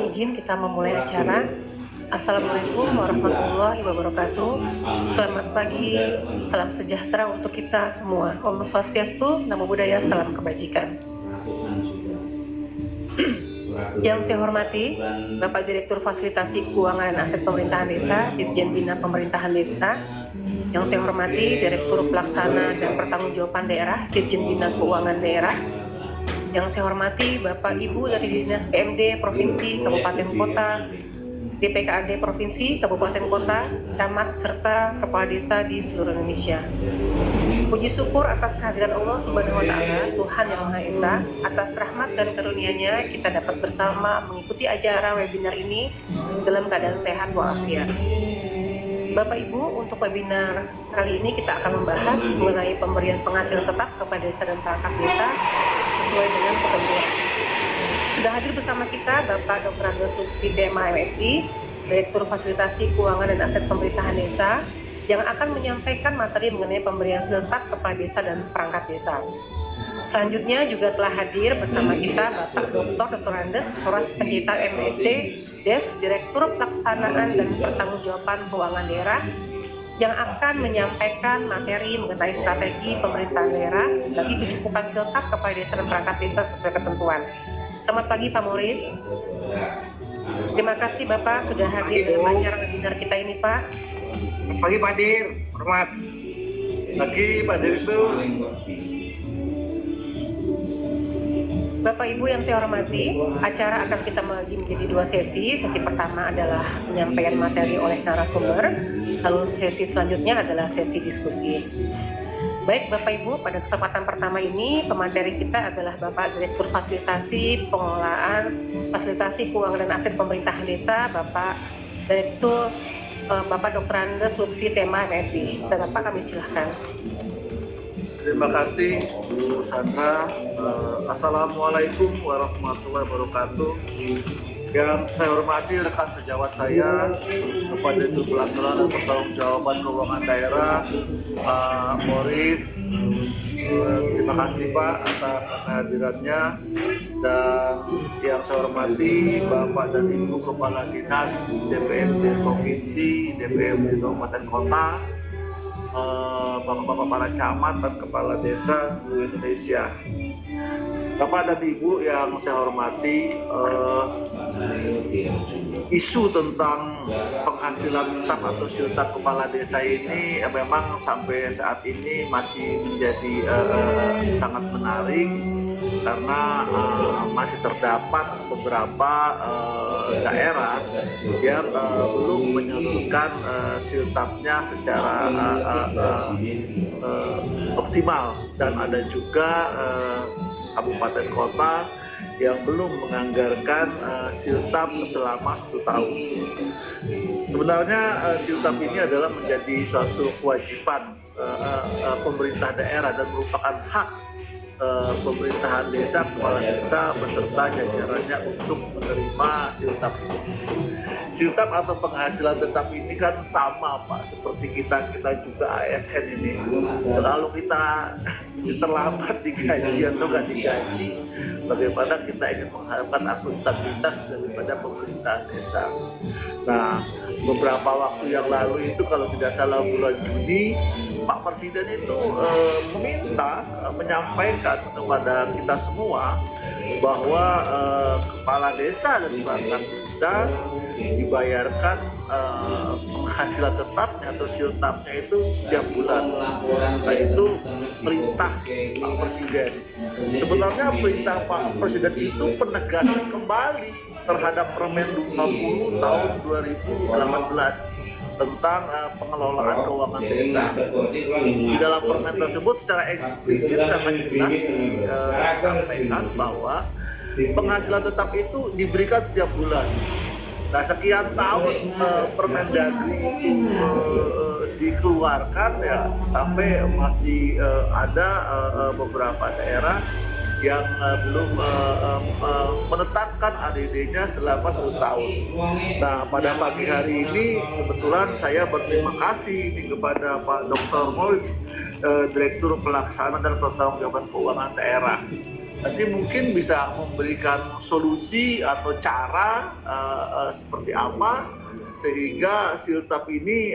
izin kita memulai acara. Assalamualaikum warahmatullahi wabarakatuh. Selamat pagi, salam sejahtera untuk kita semua. Om Swastiastu, Namo Buddhaya, salam kebajikan. Yang saya hormati Bapak Direktur Fasilitasi Keuangan dan Aset Pemerintahan Desa, Ditjen Bina Pemerintahan Desa. Yang saya hormati Direktur Pelaksana dan Pertanggungjawaban Daerah, Ditjen Bina Keuangan Daerah. Yang saya hormati Bapak Ibu dari Dinas PMD Provinsi, Kabupaten Kota, DPKAD Provinsi, Kabupaten Kota, Camat, serta Kepala Desa di seluruh Indonesia. Puji syukur atas kehadiran Allah Subhanahu wa Ta'ala, Tuhan Yang Maha Esa, atas rahmat dan karunia-Nya kita dapat bersama mengikuti acara webinar ini dalam keadaan sehat walafiat. Bapak Ibu, untuk webinar kali ini kita akan membahas mengenai pemberian penghasilan tetap kepada desa dan perangkat desa sesuai dengan ketentuan. Sudah hadir bersama kita Bapak Dr. Andes Lutfi TMA MSI, Direktur Fasilitasi Keuangan dan Aset Pemerintahan Desa, yang akan menyampaikan materi mengenai pemberian tetap kepada desa dan perangkat desa. Selanjutnya juga telah hadir bersama kita Bapak Dr. Andes, Horas Penjita MSc, Dev, Direktur Pelaksanaan dan Pertanggungjawaban Keuangan Daerah, yang akan menyampaikan materi mengenai strategi pemerintahan daerah bagi kecukupan siltap kepada desa dan perangkat desa sesuai ketentuan. Selamat pagi Pak Moris. Terima kasih Bapak sudah hadir dalam acara webinar kita ini Pak. Selamat pagi Pak Dir, hormat. Pagi Pak Dir itu. Bapak Ibu yang saya hormati, acara akan kita bagi menjadi dua sesi. Sesi pertama adalah penyampaian materi oleh narasumber, lalu sesi selanjutnya adalah sesi diskusi. Baik Bapak Ibu, pada kesempatan pertama ini pemateri kita adalah Bapak Direktur Fasilitasi Pengelolaan Fasilitasi Keuangan dan Aset Pemerintahan Desa, Bapak Direktur Bapak Dr. Andes Lutfi TMA MSI. Dan Bapak kami silahkan. Terima kasih Bu Sandra. Assalamualaikum warahmatullahi wabarakatuh. Yang saya hormati rekan sejawat saya, Bapak Direktur Pelaksana dan Pertanggungjawaban Keuangan Daerah, Pak Moris. Terima kasih Pak atas kehadirannya. Dan yang saya hormati Bapak dan Ibu Kepala Dinas DPRD Provinsi, DPRD Kabupaten Kota, Bapak-bapak para camat dan kepala desa seluruh Indonesia. Bapak dan Ibu yang saya hormati, isu tentang penghasilan tetap atau siltap kepala desa ini memang sampai saat ini masih menjadi sangat menarik karena masih terdapat beberapa daerah yang belum menyalurkan siltapnya secara optimal, dan ada juga kabupaten kota yang belum menganggarkan siltap selama 1 tahun. Sebenarnya siltap ini adalah menjadi suatu kewajiban pemerintah daerah dan merupakan hak pemerintahan desa, kepala desa beserta jajarannya untuk menerima siltap ini. Siltap atau penghasilan tetap ini kan sama Pak, seperti kita juga ASN ini. Kalau kita terlambat digaji atau nggak digaji, bagaimana kita ingin mengharapkan akuntabilitas daripada pemerintahan desa. Nah, beberapa waktu yang lalu itu kalau tidak salah bulan Juni, Pak Presiden itu menyampaikan kepada kita semua bahwa kepala desa dan perangkat desa dibayarkan penghasilan tetapnya atau siltapnya itu setiap bulan. Nah, itu perintah Pak Presiden. Sebenarnya perintah Pak Presiden itu penegasan kembali terhadap Permen 20 tahun 2018 tentang pengelolaan keuangan desa. Di dalam permen tersebut secara eksplisit sangat jelas disampaikan bahwa penghasilan tetap itu diberikan setiap bulan. Nah, sekian tahun Permendagri itu dikeluarkan ya, sampai masih ada beberapa daerah yang belum menetapkan ADD-nya selama 1 tahun. Nah, pada pagi hari ini kebetulan saya berterima kasih kepada Pak Dr. Moritz, Direktur Pelaksana dan Pertanggungjawaban Keuangan Daerah. nanti mungkin bisa memberikan solusi atau cara seperti apa sehingga siltap ini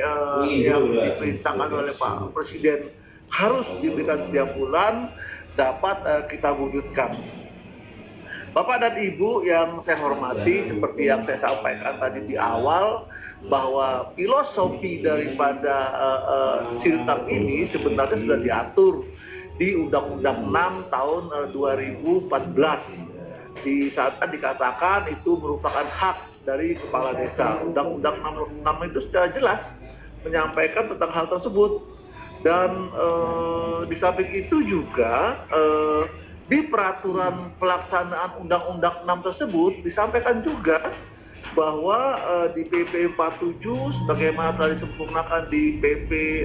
yang diperintahkan oleh Pak Presiden harus diberikan setiap bulan dapat kita wujudkan. Bapak dan Ibu yang saya hormati, seperti yang saya sampaikan tadi di awal, bahwa filosofi daripada siltap ini sebenarnya sudah diatur di Undang-Undang 6 tahun 2014. Di sana dikatakan itu merupakan hak dari kepala desa. Undang-Undang 6 itu secara jelas menyampaikan tentang hal tersebut. Dan di samping itu juga di peraturan pelaksanaan Undang-Undang 6 tersebut disampaikan juga bahwa di PP 47 sebagaimana telah disempurnakan di PP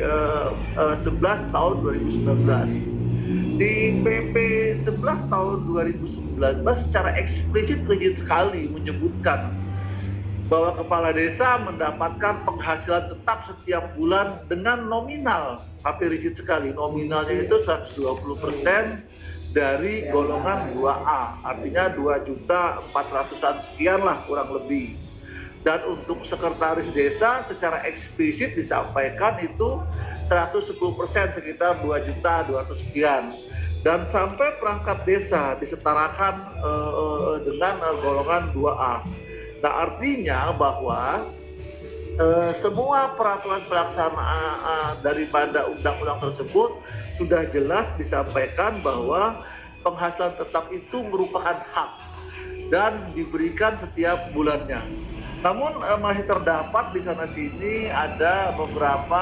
11 tahun 2019. Di PP 11 tahun 2019 secara eksplisit rigid sekali menyebutkan bahwa kepala desa mendapatkan penghasilan tetap setiap bulan dengan nominal, sampai rigid sekali, nominalnya itu 120% dari golongan 2A, artinya 2.400.000-an sekian lah kurang lebih. Dan untuk sekretaris desa secara eksplisit disampaikan itu 110%, sekitar 2.200.000 sekian. Dan sampai perangkat desa disetarakan dengan golongan 2A. Nah, artinya bahwa semua peraturan pelaksanaan daripada undang-undang tersebut sudah jelas disampaikan bahwa penghasilan tetap itu merupakan hak dan diberikan setiap bulannya. Namun masih terdapat di sana sini ada beberapa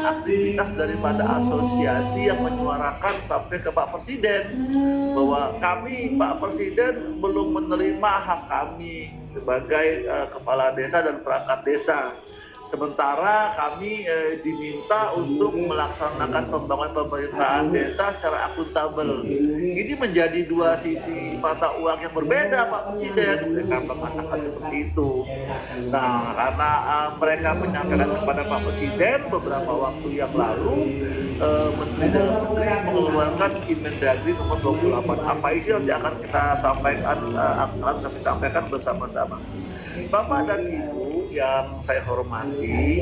aktivitas daripada asosiasi yang menyuarakan sampai ke Pak Presiden bahwa kami, Pak Presiden, belum menerima hak kami sebagai kepala desa dan perangkat desa. Sementara kami diminta untuk melaksanakan pembangunan pemerintahan desa secara akuntabel. Ini menjadi dua sisi mata uang yang berbeda, Pak Presiden. Mereka mengatakan seperti itu. Nah, karena mereka menyampaikan kepada Pak Presiden beberapa waktu yang lalu, Menteri Dalam Negeri mengeluarkan Inmendagri nomor 28. Apa isi nanti akan kita sampaikan, akan kami sampaikan bersama-sama. Bapak dan Ibu yang saya hormati,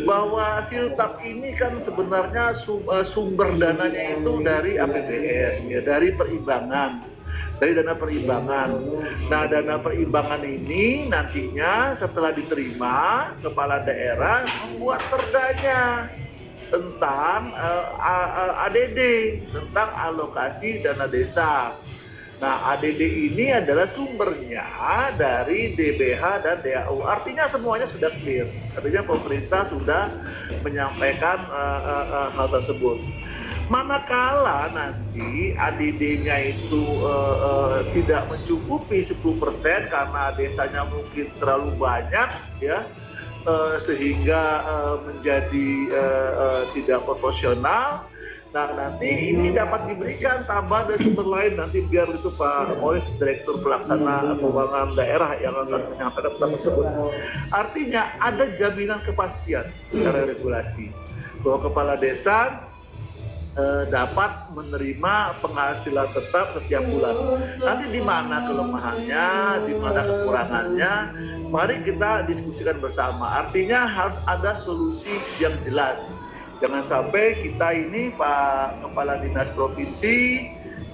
bahwa siltap ini kan sebenarnya sumber dananya itu dari APBN, ya, dari perimbangan, dari dana perimbangan. Nah, dana perimbangan ini nantinya setelah diterima, kepala daerah membuat perdanya tentang ADD, tentang alokasi dana desa. Nah, ADD ini adalah sumbernya dari DBH dan DAU. Artinya semuanya sudah clear. Artinya pemerintah sudah menyampaikan hal tersebut. Manakala nanti ADD-nya itu tidak mencukupi 10% karena desanya mungkin terlalu banyak, ya, sehingga menjadi tidak proporsional. Nah, nanti ini dapat diberikan tambahan dari sumber lain, nanti biar itu Pak Mois, Direktur Pelaksana Keuangan Daerah yang akan menyampaikan tentang tersebut. Artinya ada jaminan kepastian secara regulasi bahwa kepala desa dapat menerima penghasilan tetap setiap bulan. Nanti di mana kelemahannya, di mana kekurangannya, mari kita diskusikan bersama. Artinya harus ada solusi yang jelas. Jangan sampai kita ini Pak Kepala Dinas Provinsi,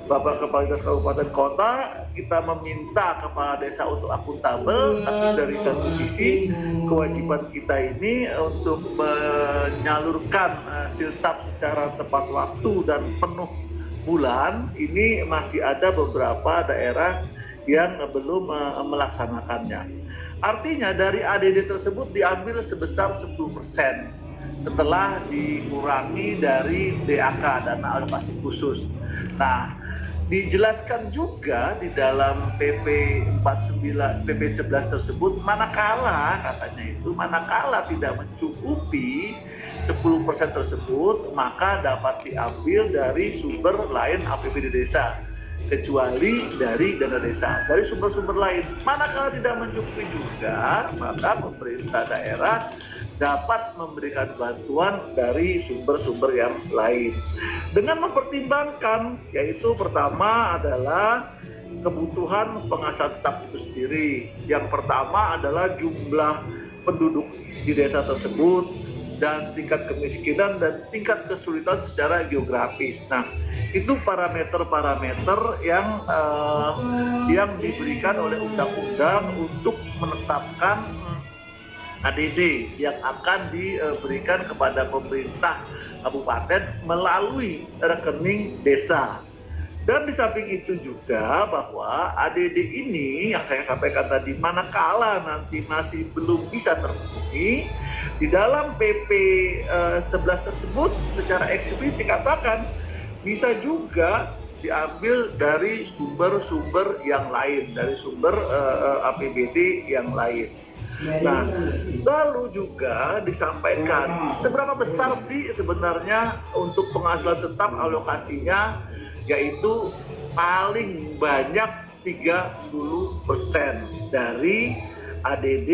Bapak Kepala Dinas Kabupaten Kota, kita meminta kepala desa untuk akuntabel, tapi dari satu sisi kewajiban kita ini untuk menyalurkan siltap secara tepat waktu dan penuh bulan, ini masih ada beberapa daerah yang belum melaksanakannya. Artinya dari ADD tersebut diambil sebesar 10%. Setelah dikurangi dari DAK, dana alokasi khusus. Nah, dijelaskan juga di dalam PP 49, PP 11 tersebut, manakala katanya itu, manakala tidak mencukupi 10% tersebut, maka dapat diambil dari sumber lain APBD desa, kecuali dari dana desa, dari sumber-sumber lain. Manakala tidak mencukupi juga, maka pemerintah daerah dapat memberikan bantuan dari sumber-sumber yang lain. Dengan mempertimbangkan, yaitu pertama adalah kebutuhan penghasilan tetap itu sendiri. Yang pertama adalah jumlah penduduk di desa tersebut dan tingkat kemiskinan dan tingkat kesulitan secara geografis. Nah, itu parameter-parameter yang diberikan oleh undang-undang untuk menetapkan ADD yang akan diberikan kepada pemerintah kabupaten melalui rekening desa. Dan di samping itu juga bahwa ADD ini yang saya sampaikan tadi, manakala nanti masih belum bisa terpenuhi, di dalam PP 11 tersebut secara eksplisit dikatakan bisa juga diambil dari sumber-sumber yang lain, dari sumber APBD yang lain. Nah, lalu juga disampaikan seberapa besar sih sebenarnya untuk penghasilan tetap alokasinya, yaitu paling banyak 30% dari ADD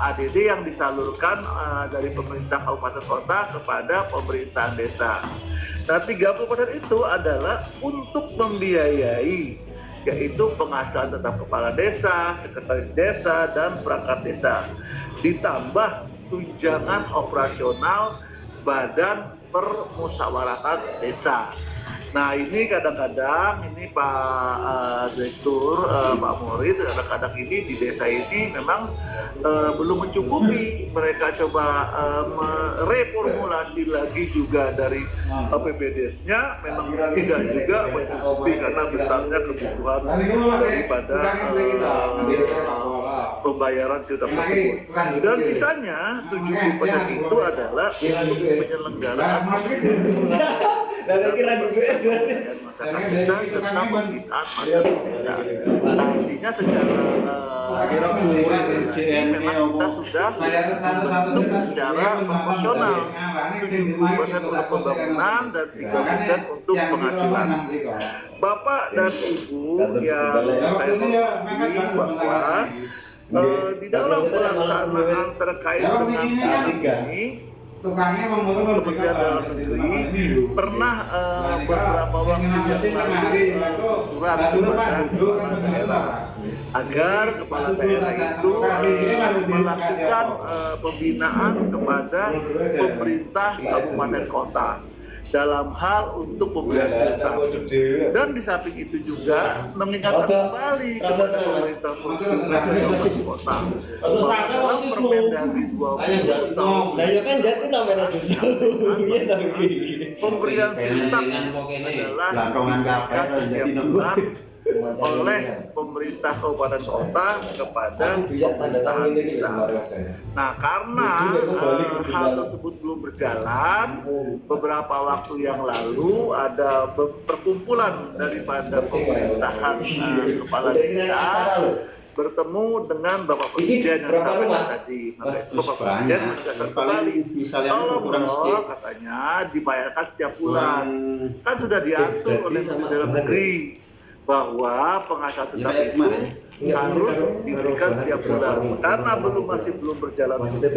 ADD yang disalurkan dari pemerintah kabupaten kota kepada pemerintahan desa. Nah, 30% itu adalah untuk membiayai, yaitu penghasilan tetap kepala desa, sekretaris desa, dan perangkat desa, ditambah tunjangan operasional Badan Permusyawaratan Desa. Nah, ini kadang-kadang ini Pak Direktur, Pak Moritz, kadang-kadang ini di desa ini memang belum mencukupi. Mereka coba mereformulasi lagi juga dari APBD-nya, memang tidak juga mencukupi karena besarnya kebutuhan daripada pembayaran siltap tersebut. Dan sisanya 70% itu adalah untuk penyelenggaraan masyarakat desa serta pembinaan masyarakat desa. Artinya secara memang kita sudah membentuk secara proporsional 70% untuk pembangunan dan 30% untuk penghasilan. Bapak dan Ibu yang saya hormati, bahwa di dalam pelaksanaan terkait dengan ini, Kementerian Dalam Negeri pernah beberapa waktu yang lalu surat kepada kepala daerah agar kepala daerah itu melakukan pembinaan kepada pemerintah kabupaten kota dalam hal untuk pemberian siltap. Dan di samping itu juga mengingatkan kembali kepada pemerintah provinsi kabupaten kota dalam Permendagri 20 tahun pemberian siltap adalah setiap bulan oleh pemerintah kabupaten kota kepada pemerintahan desa. Nah, karena hal tersebut belum berjalan, beberapa waktu yang lalu ada perkumpulan daripada pemerintahan kepala desa bertemu dengan Bapak Presiden yang sampaikan tadi. Bapak Presiden menegaskan kembali, tolong katanya dibayarkan setiap bulan. Kan sudah diatur oleh Menteri Dalam Negeri bahwa penghasilan tetap itu harus diberikan setiap bulan. Karena masih belum berjalan sudah,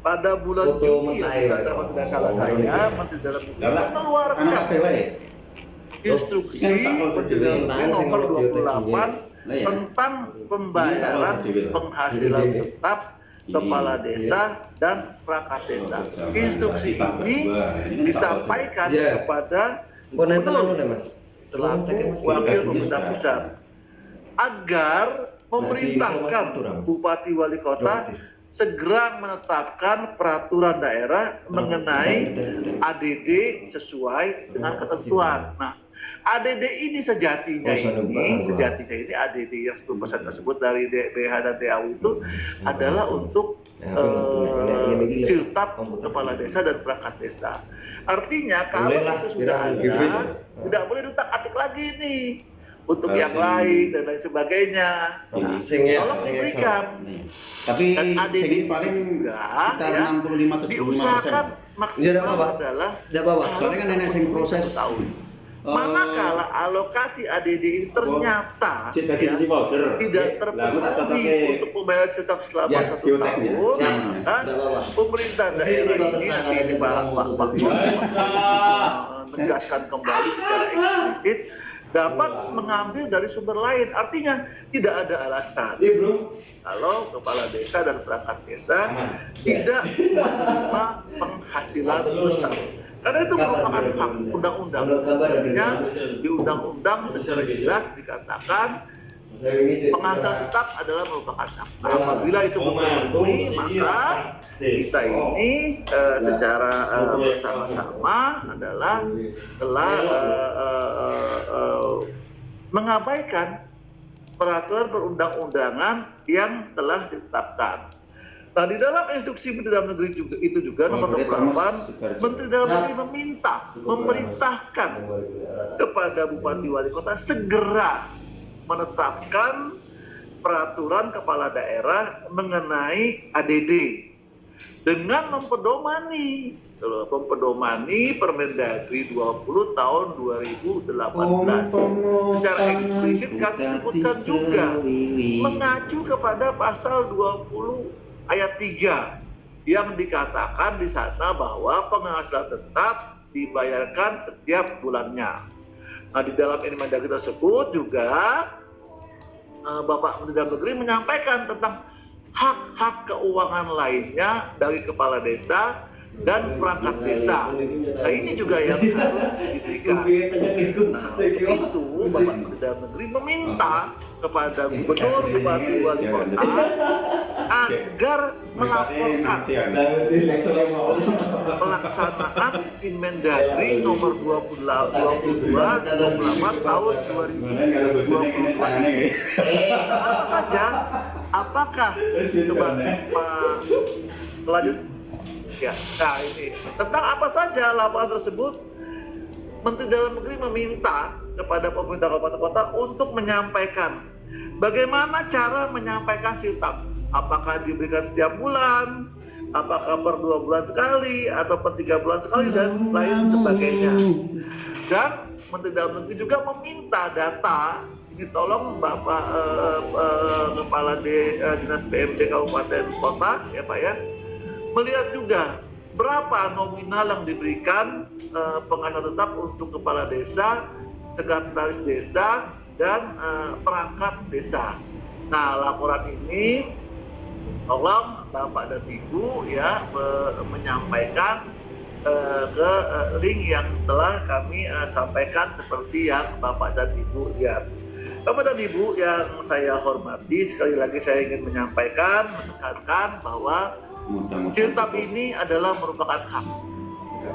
pada bulan Juni kalau tidak salah saya, Menteri Dalam Negeri mengeluarkan instruksi nomor 28 tentang pembayaran penghasilan tetap kepala desa dan perangkat desa. Instruksi ini disampaikan kepada selaku wakil pemerintah pusat agar memerintahkan bupati wali kota segera menetapkan peraturan daerah mengenai ADD sesuai dengan ketentuan. Nah, ADD ini sejatinya ini ADD yang 10% tersebut dari DBH dan DAU itu adalah untuk siltap kepala desa dan perangkat desa. Artinya kalau itu sudah ada, tidak boleh diutak-atik lagi nih untuk yang lain dan lain sebagainya. Tolong diberikan. Tapi ADD paling sekitar 65-75%. diusahakan maksimal adalah soalnya kan nenek sing proses tahun. Manakala alokasi ADD ini ternyata Cita ya, si folder. tidak terpenuhi untuk pembayaran setiap selama 1 tahun, pemerintah daerah ini Pak menegaskan kembali secara eksplisit dapat mengambil dari sumber lain. Artinya tidak ada alasan kalau kepala desa dan perangkat desa tidak menerima penghasilan tetap. Karena itu merupakan hak undang-undang. Di undang-undang secara jelas dikatakan penghasilan tetap adalah merupakan hak. Nah, apabila itu memenuhi, maka kita ini secara bersama-sama adalah telah mengabaikan peraturan perundang-undangan yang telah ditetapkan. Nah, di dalam instruksi Menteri Dalam Negeri juga nomor 28, Menteri Dalam Negeri memerintahkan kepada Bupati Wali Kota segera menetapkan peraturan kepala daerah mengenai ADD dengan mempedomani Permendagri 20 tahun 2018. Secara eksplisit kami sebutkan juga mengacu kepada pasal 20 ayat 3 yang dikatakan di sana bahwa penghasilan tetap dibayarkan setiap bulannya. Nah, di dalam Permendagri tersebut juga Bapak Menteri Dalam Negeri menyampaikan tentang hak-hak keuangan lainnya dari kepala desa dan perangkat desa. Nah, ini juga yang harus diberikan. Nah, itu Bapak Menteri Dalam Negeri meminta kepada Gubernur, Bupati, Wali Kota agar melaporkan pelaksanaan Permendagri nomor 22 tahun 2022. Apa saja? Apakah lanjut? Ya, nah ini tentang apa saja laporan tersebut. Menteri Dalam Negeri meminta kepada pemerintah kabupaten kota untuk menyampaikan bagaimana cara menyampaikan siltap. Apakah diberikan setiap bulan, apakah per 2 bulan sekali, atau per 3 bulan sekali, dan lain sebagainya. Dan Menteri Dalam Negeri juga meminta data, ini tolong Bapak Kepala Dinas PMD Kabupaten Kota, ya Pak ya, melihat juga berapa nominal yang diberikan penghasilan tetap untuk kepala desa, sekretaris desa, dan perangkat desa. Nah, laporan ini tolong Bapak dan Ibu ya menyampaikan ke link yang telah kami sampaikan seperti yang Bapak dan Ibu lihat. Bapak dan Ibu yang saya hormati, sekali lagi saya ingin menyampaikan, menekankan bahwa siltap ini adalah merupakan hak.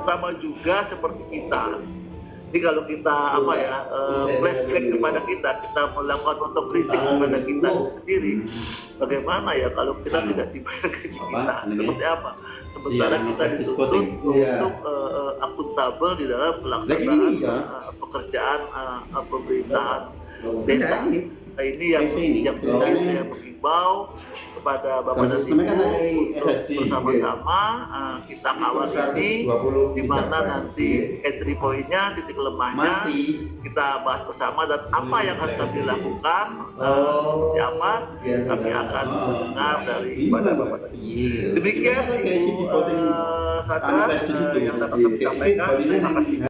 Sama juga seperti kita. Jadi kalau kita flashback kepada kita melakukan otokritik kepada kita sendiri, bagaimana ya kalau kita tidak dibayar gaji kita? Seperti apa? Sementara kita dituntut untuk akuntabel di dalam pelaksanaan pekerjaan pemerintahan desa. Nah, ini yang saya mengimbau kepada Bapak dan Ibu untuk bersama-sama kita kawal ini, di mana nanti entry point-nya, titik lemahnya kita bahas bersama, dan apa yang harus kami lakukan seperti apa kami akan mendengar dari kepada Bapak dan Ibu. Demikian Ibu Sandra yang dapat kami sampaikan. Terima kasih.